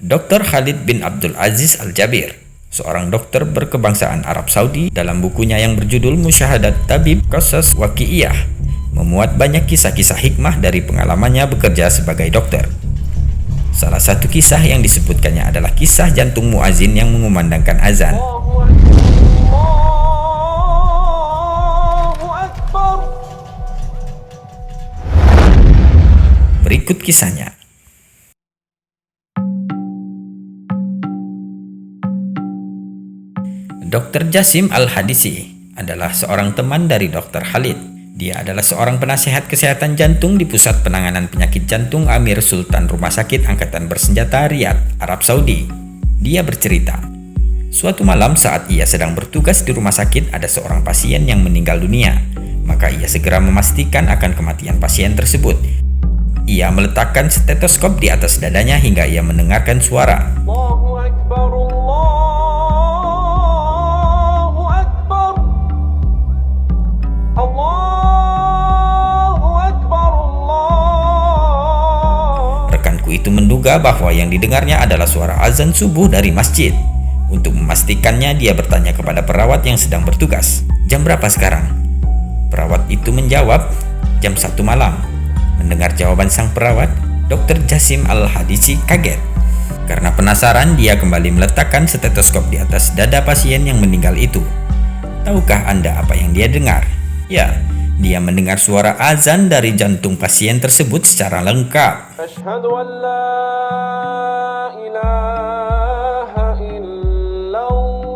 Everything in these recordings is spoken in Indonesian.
Dr. Khalid bin Abdul Aziz Al-Jabir, seorang dokter berkebangsaan Arab Saudi, dalam bukunya yang berjudul Musyahadat Tabib Qasas Waqi'iyah, memuat banyak kisah-kisah hikmah dari pengalamannya bekerja sebagai dokter. Salah satu kisah yang disebutkannya adalah kisah jantung muazin yang mengumandangkan azan. Berikut kisahnya. Dr. Jasim Al-Hadisi adalah seorang teman dari Dr. Khalid. Dia adalah seorang penasehat kesehatan jantung di Pusat Penanganan Penyakit Jantung Amir Sultan Rumah Sakit Angkatan Bersenjata Riyadh, Arab Saudi. Dia bercerita, suatu malam saat ia sedang bertugas di rumah sakit, ada seorang pasien yang meninggal dunia. Maka ia segera memastikan akan kematian pasien tersebut. Ia meletakkan stetoskop di atas dadanya hingga ia mendengarkan suara. Allahu Akbar, Allahu Akbar, Allahu Akbar, Allah. Rekanku itu menduga bahwa yang didengarnya adalah suara azan subuh dari masjid. Untuk memastikannya, dia bertanya kepada perawat yang sedang bertugas, "Jam berapa sekarang?" Perawat itu menjawab, "Jam 1 malam." Mendengar jawaban sang perawat, Dr. Jasim Al-Hadisi kaget. Karena penasaran, dia kembali meletakkan stetoskop di atas dada pasien yang meninggal itu. Tahukah Anda apa yang dia dengar? Ya, dia mendengar suara azan dari jantung pasien tersebut secara lengkap. Asyhadu an la ilaha illallah.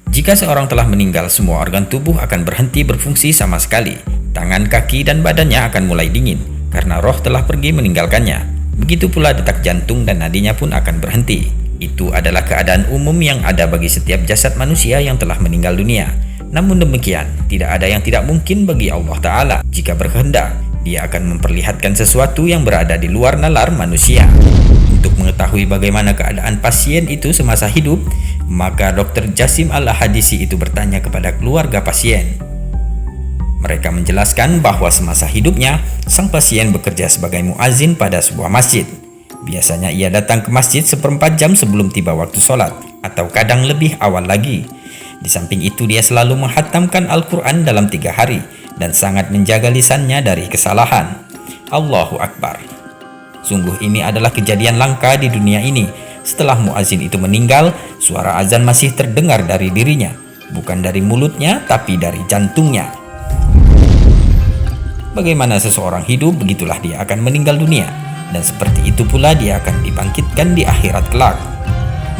Jika seorang telah meninggal, semua organ tubuh akan berhenti berfungsi sama sekali. Tangan, kaki, dan badannya akan mulai dingin karena roh telah pergi meninggalkannya. Begitu pula detak jantung dan nadinya pun akan berhenti. Itu adalah keadaan umum yang ada bagi setiap jasad manusia yang telah meninggal dunia. Namun demikian, tidak ada yang tidak mungkin bagi Allah Ta'ala. Jika berkehendak, Dia akan memperlihatkan sesuatu yang berada di luar nalar manusia. Untuk mengetahui bagaimana keadaan pasien itu semasa hidup, maka Dr. Jasim Al-Hadisi itu bertanya kepada keluarga pasien. Mereka menjelaskan bahwa semasa hidupnya, sang pasien bekerja sebagai muazin pada sebuah masjid. Biasanya ia datang ke masjid 1/4 jam sebelum tiba waktu sholat, atau kadang lebih awal lagi. Di samping itu, dia selalu menghatamkan Al-Quran dalam 3 hari, dan sangat menjaga lisannya dari kesalahan. Allahu Akbar. Sungguh ini adalah kejadian langka di dunia ini. Setelah muazin itu meninggal, suara azan masih terdengar dari dirinya. Bukan dari mulutnya, tapi dari jantungnya. Bagaimana seseorang hidup, begitulah dia akan meninggal dunia. Dan seperti itu pula dia akan dibangkitkan di akhirat kelak.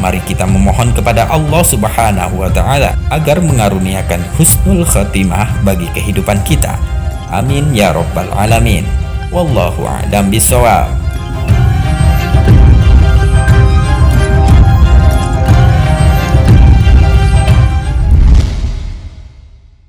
Mari kita memohon kepada Allah Subhanahu wa Ta'ala agar mengaruniakan husnul khatimah bagi kehidupan kita. Amin ya rabbal alamin. Wallahu a'lam bishawab.